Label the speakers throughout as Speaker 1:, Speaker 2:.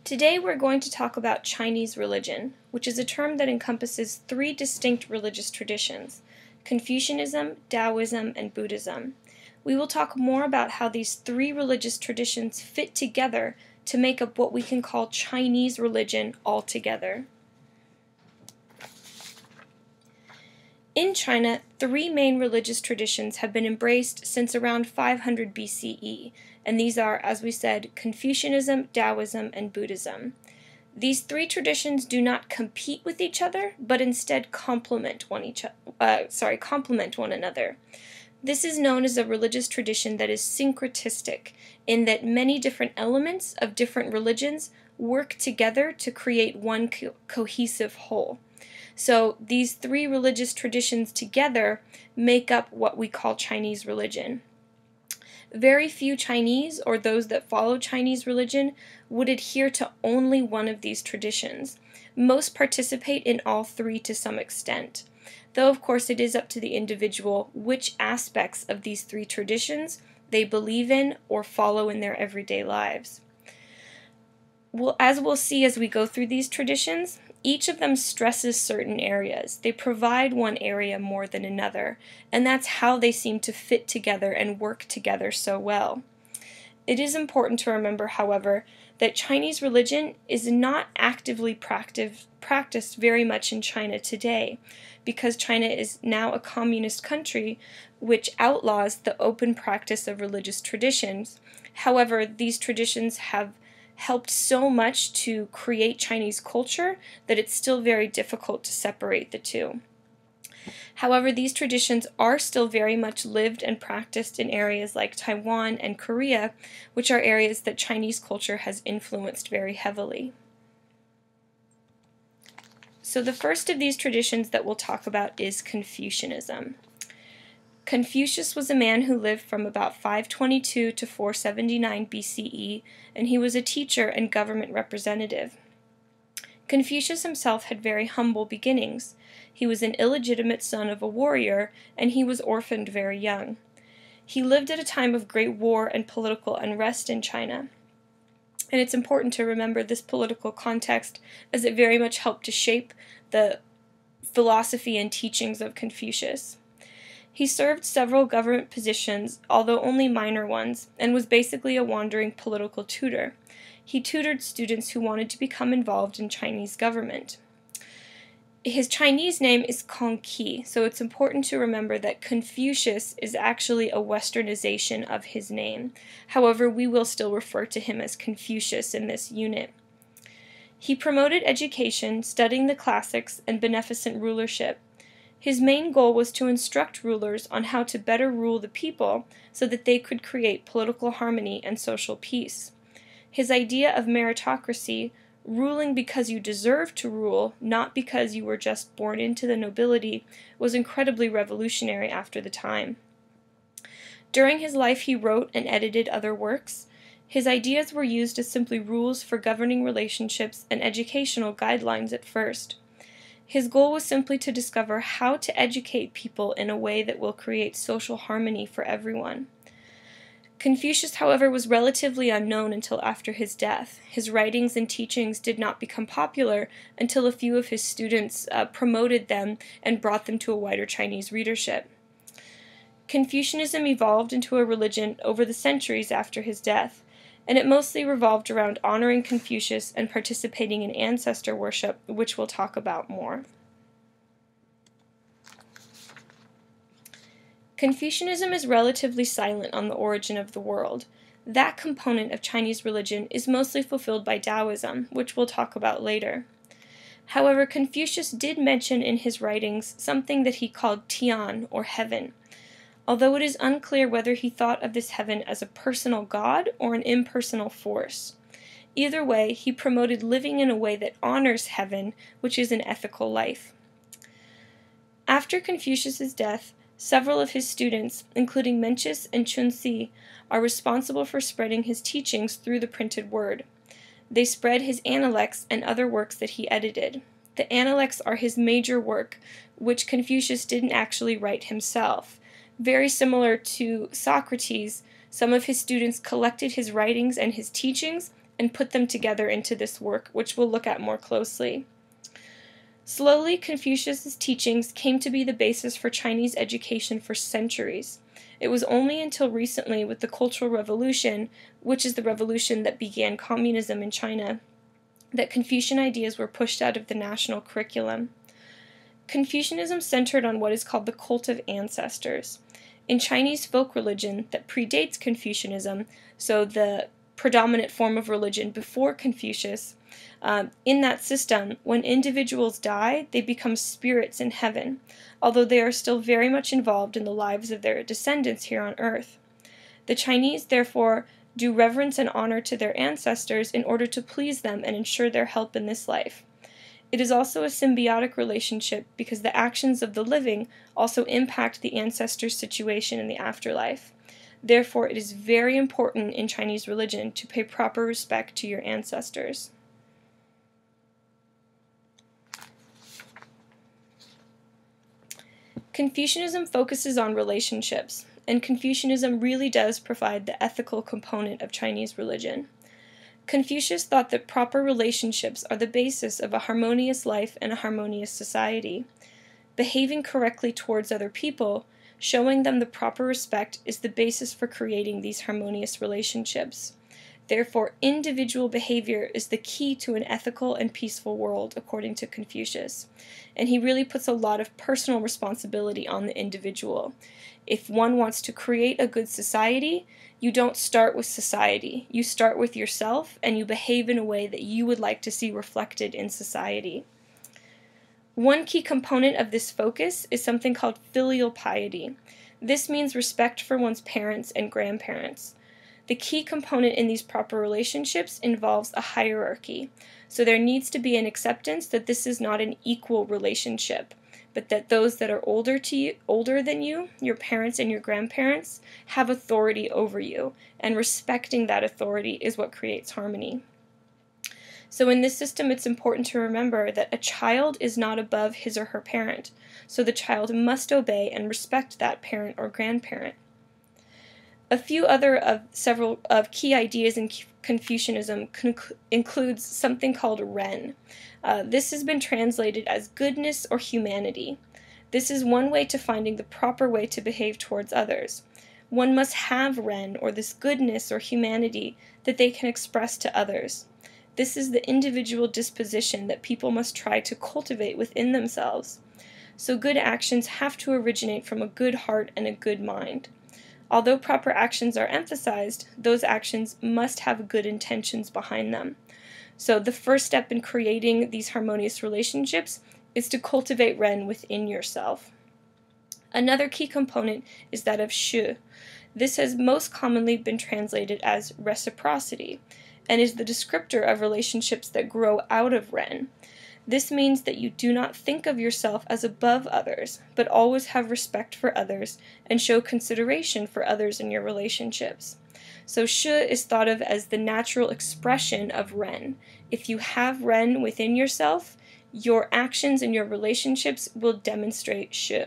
Speaker 1: Today we're going to talk about Chinese religion, which is a term that encompasses three distinct religious traditions: Confucianism, Taoism, and Buddhism. We will talk more about how these three religious traditions fit together to make up what we can call Chinese religion altogether. In China, three main religious traditions have been embraced since around 500 BCE, and these are, as we said, Confucianism, Taoism, and Buddhism. These three traditions do not compete with each other, but instead complement one another. This is known as a religious tradition that is syncretistic, in that many different elements of different religions work together to create one cohesive whole. So these three religious traditions together make up what we call Chinese religion. Very few Chinese, or those that follow Chinese religion, would adhere to only one of these traditions. Most participate in all three to some extent, though of course it is up to the individual which aspects of these three traditions they believe in or follow in their everyday lives. As we'll see as we go through these traditions, each of them stresses certain areas. They provide one area more than another, and that's how they seem to fit together and work together so well. It is important to remember, however, that Chinese religion is not actively practiced very much in China today, because China is now a communist country which outlaws the open practice of religious traditions. However, these traditions have helped so much to create Chinese culture that it's still very difficult to separate the two. However, these traditions are still very much lived and practiced in areas like Taiwan and Korea, which are areas that Chinese culture has influenced very heavily. So the first of these traditions that we'll talk about is Confucianism. Confucius was a man who lived from about 522 to 479 BCE, and he was a teacher and government representative. Confucius himself had very humble beginnings. He was an illegitimate son of a warrior, and he was orphaned very young. He lived at a time of great war and political unrest in China. And it's important to remember this political context, as it very much helped to shape the philosophy and teachings of Confucius. He served several government positions, although only minor ones, and was basically a wandering political tutor. He tutored students who wanted to become involved in Chinese government. His Chinese name is Kong Qi, so it's important to remember that Confucius is actually a westernization of his name. However, we will still refer to him as Confucius in this unit. He promoted education, studying the classics, and beneficent rulership. His main goal was to instruct rulers on how to better rule the people so that they could create political harmony and social peace. His idea of meritocracy, ruling because you deserve to rule, not because you were just born into the nobility, was incredibly revolutionary after the time. During his life, he wrote and edited other works. His ideas were used as simply rules for governing relationships and educational guidelines at first. His goal was simply to discover how to educate people in a way that will create social harmony for everyone. Confucius, however, was relatively unknown until after his death. His writings and teachings did not become popular until a few of his students promoted them and brought them to a wider Chinese readership. Confucianism evolved into a religion over the centuries after his death, and it mostly revolved around honoring Confucius and participating in ancestor worship, which we'll talk about more. Confucianism is relatively silent on the origin of the world. That component of Chinese religion is mostly fulfilled by Taoism, which we'll talk about later. However, Confucius did mention in his writings something that he called Tian, or heaven, although it is unclear whether he thought of this heaven as a personal god or an impersonal force. Either way, he promoted living in a way that honors heaven, which is an ethical life. After Confucius's death, several of his students, including Mencius and Chunxi, are responsible for spreading his teachings through the printed word. They spread his Analects and other works that he edited. The Analects are his major work, which Confucius didn't actually write himself. Very similar to Socrates, some of his students collected his writings and his teachings and put them together into this work, which we'll look at more closely. Slowly, Confucius's teachings came to be the basis for Chinese education for centuries. It was only until recently, with the Cultural Revolution, which is the revolution that began communism in China, that Confucian ideas were pushed out of the national curriculum. Confucianism centered on what is called the cult of ancestors. In Chinese folk religion that predates Confucianism, so the predominant form of religion before Confucius, in that system, when individuals die, they become spirits in heaven, although they are still very much involved in the lives of their descendants here on earth. The Chinese, therefore, do reverence and honor to their ancestors in order to please them and ensure their help in this life. It is also a symbiotic relationship because the actions of the living also impact the ancestors' situation in the afterlife. Therefore, it is very important in Chinese religion to pay proper respect to your ancestors. Confucianism focuses on relationships, and Confucianism really does provide the ethical component of Chinese religion. Confucius thought that proper relationships are the basis of a harmonious life and a harmonious society. Behaving correctly towards other people, showing them the proper respect, is the basis for creating these harmonious relationships. Therefore, individual behavior is the key to an ethical and peaceful world, according to Confucius. And he really puts a lot of personal responsibility on the individual. If one wants to create a good society, you don't start with society. You start with yourself, and you behave in a way that you would like to see reflected in society. One key component of this focus is something called filial piety. This means respect for one's parents and grandparents. The key component in these proper relationships involves a hierarchy. So there needs to be an acceptance that this is not an equal relationship, but that those that are older than you, your parents and your grandparents, have authority over you, and respecting that authority is what creates harmony. So in this system, it's important to remember that a child is not above his or her parent, so the child must obey and respect that parent or grandparent. A few other of several key ideas in Confucianism includes something called Ren. This has been translated as goodness or humanity. This is one way to finding the proper way to behave towards others. One must have Ren, or this goodness or humanity, that they can express to others. This is the individual disposition that people must try to cultivate within themselves. So good actions have to originate from a good heart and a good mind. Although proper actions are emphasized, those actions must have good intentions behind them. So the first step in creating these harmonious relationships is to cultivate Ren within yourself. Another key component is that of Shu. This has most commonly been translated as reciprocity, and is the descriptor of relationships that grow out of Ren. This means that you do not think of yourself as above others, but always have respect for others and show consideration for others in your relationships. So Shu is thought of as the natural expression of Ren. If you have Ren within yourself, your actions and your relationships will demonstrate Shu.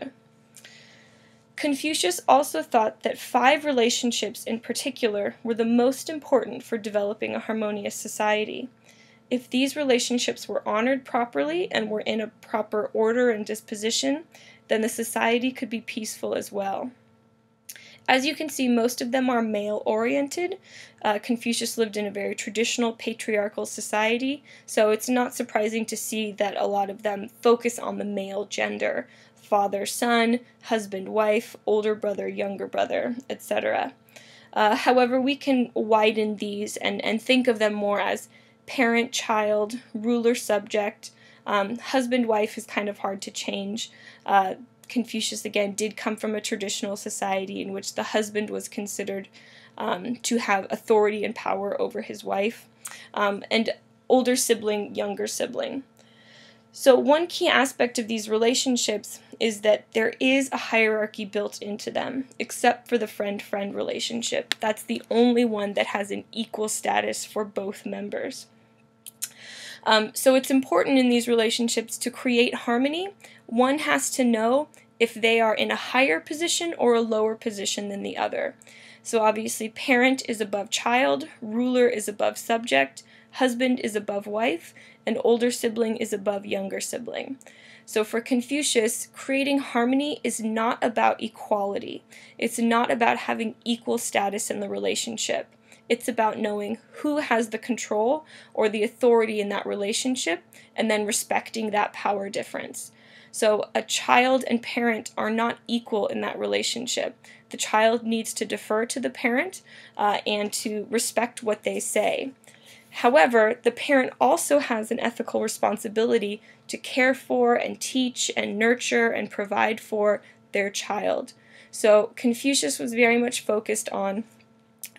Speaker 1: Confucius also thought that 5 relationships in particular were the most important for developing a harmonious society. If these relationships were honored properly and were in a proper order and disposition, then the society could be peaceful as well. As you can see, most of them are male-oriented. Confucius lived in a very traditional patriarchal society, so it's not surprising to see that a lot of them focus on the male gender: father, son, husband, wife, older brother, younger brother, etc. However, we can widen these and think of them more as parent, child, ruler, subject. Husband, wife is kind of hard to change. Confucius, again, did come from a traditional society in which the husband was considered to have authority and power over his wife, and older sibling, younger sibling. So one key aspect of these relationships is that there is a hierarchy built into them, except for the friend-friend relationship. That's the only one that has an equal status for both members. So it's important in these relationships to create harmony. One has to know if they are in a higher position or a lower position than the other. So obviously parent is above child, ruler is above subject, husband is above wife, and older sibling is above younger sibling. So for Confucius, creating harmony is not about equality. It's not about having equal status in the relationship. It's about knowing who has the control or the authority in that relationship and then respecting that power difference. So a child and parent are not equal in that relationship. The child needs to defer to the parent and to respect what they say. However, the parent also has an ethical responsibility to care for and teach and nurture and provide for their child. So Confucius was very much focused on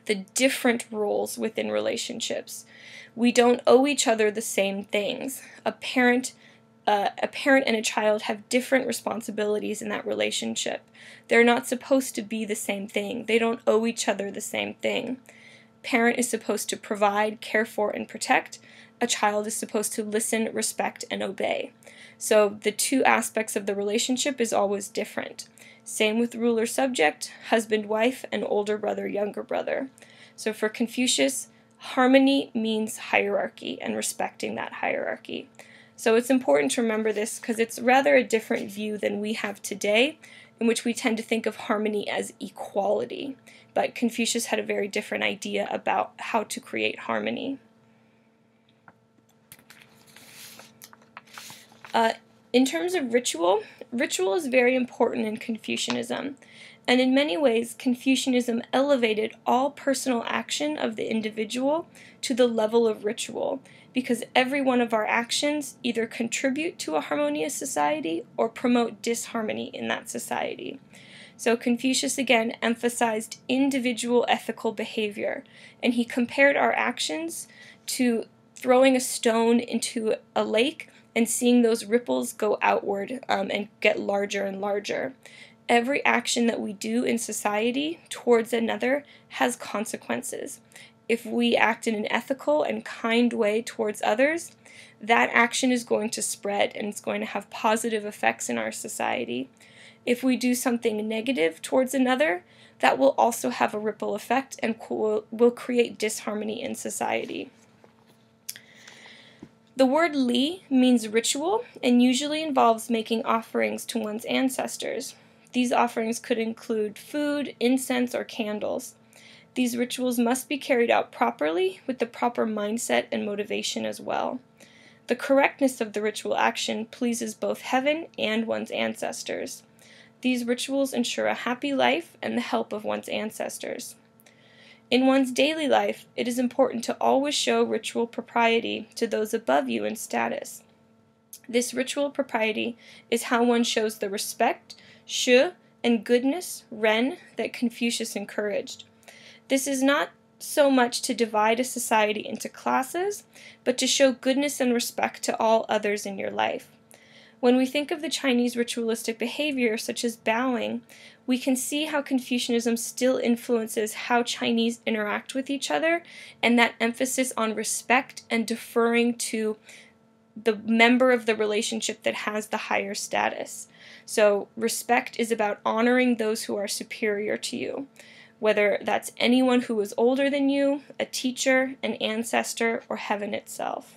Speaker 1: the different roles within relationships. We don't owe each other the same things. A parent and a child have different responsibilities in that relationship. They're not supposed to be the same thing. They don't owe each other the same thing. Parent is supposed to provide, care for, and protect. A child is supposed to listen, respect, and obey. So the two aspects of the relationship is always different. Same with ruler-subject, husband-wife, and older brother, younger brother. So for Confucius, harmony means hierarchy and respecting that hierarchy. So it's important to remember this because it's rather a different view than we have today, in which we tend to think of harmony as equality. But Confucius had a very different idea about how to create harmony. In terms of ritual, ritual is very important in Confucianism. And in many ways, Confucianism elevated all personal action of the individual to the level of ritual, because every one of our actions either contribute to a harmonious society or promote disharmony in that society. So Confucius again emphasized individual ethical behavior, and he compared our actions to throwing a stone into a lake and seeing those ripples go outward and get larger and larger. Every action that we do in society towards another has consequences. If we act in an ethical and kind way towards others, that action is going to spread and it's going to have positive effects in our society. If we do something negative towards another, that will also have a ripple effect and will create disharmony in society. The word li means ritual and usually involves making offerings to one's ancestors. These offerings could include food, incense, or candles. These rituals must be carried out properly with the proper mindset and motivation as well. The correctness of the ritual action pleases both heaven and one's ancestors. These rituals ensure a happy life and the help of one's ancestors. In one's daily life, it is important to always show ritual propriety to those above you in status. This ritual propriety is how one shows the respect, shi, and goodness, ren, that Confucius encouraged. This is not so much to divide a society into classes, but to show goodness and respect to all others in your life. When we think of the Chinese ritualistic behavior, such as bowing, we can see how Confucianism still influences how Chinese interact with each other, and that emphasis on respect and deferring to the member of the relationship that has the higher status. So respect is about honoring those who are superior to you, whether that's anyone who is older than you, a teacher, an ancestor, or heaven itself.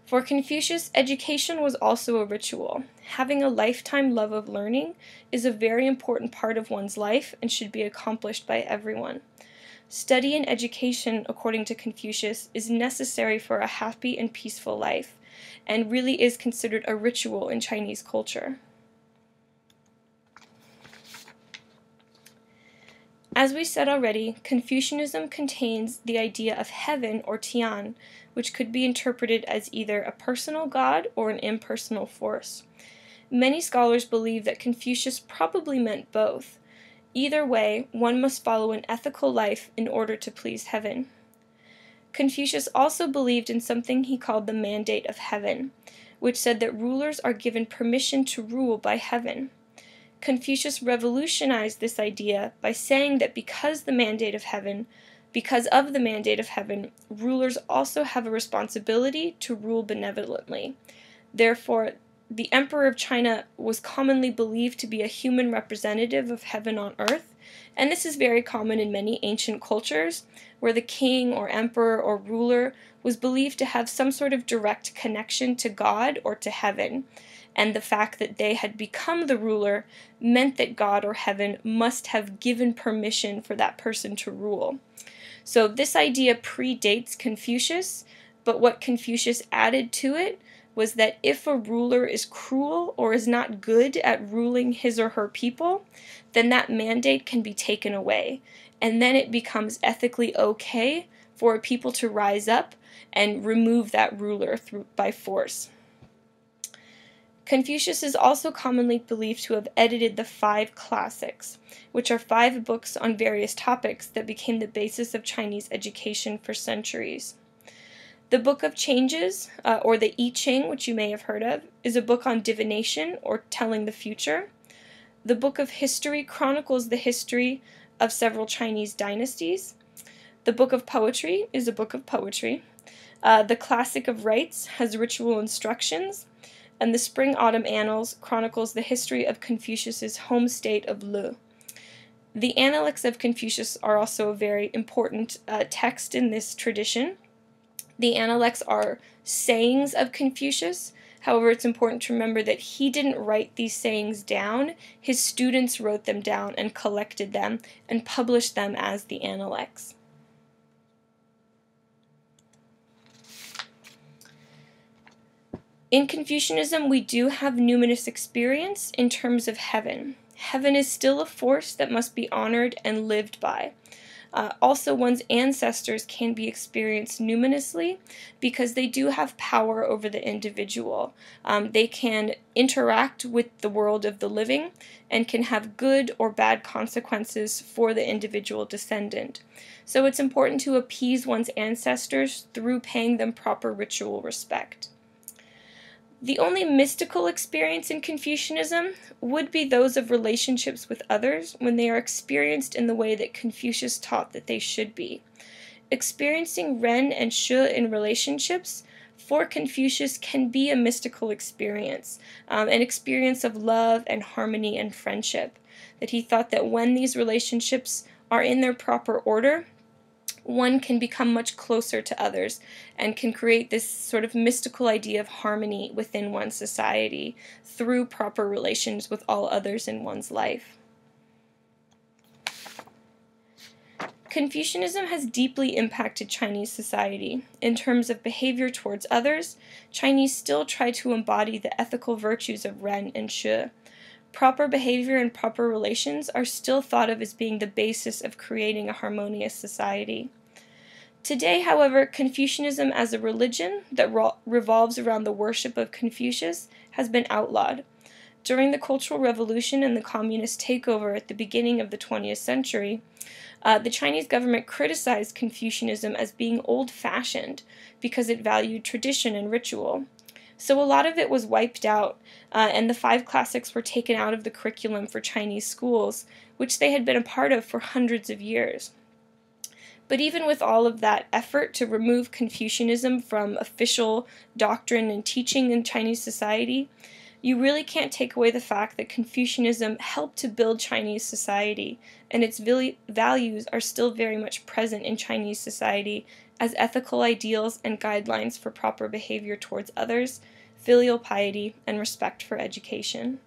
Speaker 1: For Confucius, education was also a ritual. Having a lifetime love of learning is a very important part of one's life and should be accomplished by everyone. Study and education, according to Confucius, is necessary for a happy and peaceful life, and really is considered a ritual in Chinese culture. As we said already, Confucianism contains the idea of heaven or Tian, which could be interpreted as either a personal god or an impersonal force. Many scholars believe that Confucius probably meant both. Either way, one must follow an ethical life in order to please heaven. Confucius also believed in something he called the mandate of heaven, which said that rulers are given permission to rule by heaven. Confucius revolutionized this idea by saying that because of the mandate of heaven, rulers also have a responsibility to rule benevolently. Therefore, the Emperor of China was commonly believed to be a human representative of heaven on earth, And this is very common in many ancient cultures, where the king or emperor or ruler was believed to have some sort of direct connection to God or to heaven. And the fact that they had become the ruler meant that God or heaven must have given permission for that person to rule. So this idea predates Confucius, but what Confucius added to it was that if a ruler is cruel or is not good at ruling his or her people, then that mandate can be taken away. And then it becomes ethically okay for a people to rise up and remove that ruler by force. Confucius is also commonly believed to have edited the 5 classics, which are 5 books on various topics that became the basis of Chinese education for centuries. The Book of Changes, or the I Ching, which you may have heard of, is a book on divination or telling the future. The Book of History chronicles the history of several Chinese dynasties. The Book of Poetry is a book of poetry. The Classic of Rites has ritual instructions. And the Spring-Autumn Annals chronicles the history of Confucius's home state of Lu. The Analects of Confucius are also a very important text in this tradition. The Analects are sayings of Confucius. However, it's important to remember that he didn't write these sayings down. His students wrote them down and collected them and published them as the Analects. In Confucianism, we do have numinous experience in terms of heaven. Heaven is still a force that must be honored and lived by. Also, one's ancestors can be experienced numinously because they do have power over the individual. They can interact with the world of the living and can have good or bad consequences for the individual descendant. So it's important to appease one's ancestors through paying them proper ritual respect. The only mystical experience in Confucianism would be those of relationships with others when they are experienced in the way that Confucius taught that they should be. Experiencing Ren and Shu in relationships for Confucius can be a mystical experience, an experience of love and harmony and friendship, that he thought that when these relationships are in their proper order, one can become much closer to others and can create this sort of mystical idea of harmony within one's society through proper relations with all others in one's life. Confucianism has deeply impacted Chinese society. In terms of behavior towards others, Chinese still try to embody the ethical virtues of Ren and Shu. Proper behavior and proper relations are still thought of as being the basis of creating a harmonious society. Today, however, Confucianism as a religion that revolves around the worship of Confucius has been outlawed. During the Cultural Revolution and the communist takeover at the beginning of the 20th century, the Chinese government criticized Confucianism as being old-fashioned because it valued tradition and ritual. So a lot of it was wiped out, and the 5 classics were taken out of the curriculum for Chinese schools, which they had been a part of for hundreds of years. But even with all of that effort to remove Confucianism from official doctrine and teaching in Chinese society, you really can't take away the fact that Confucianism helped to build Chinese society, and its values are still very much present in Chinese society as ethical ideals and guidelines for proper behavior towards others, filial piety, and respect for education.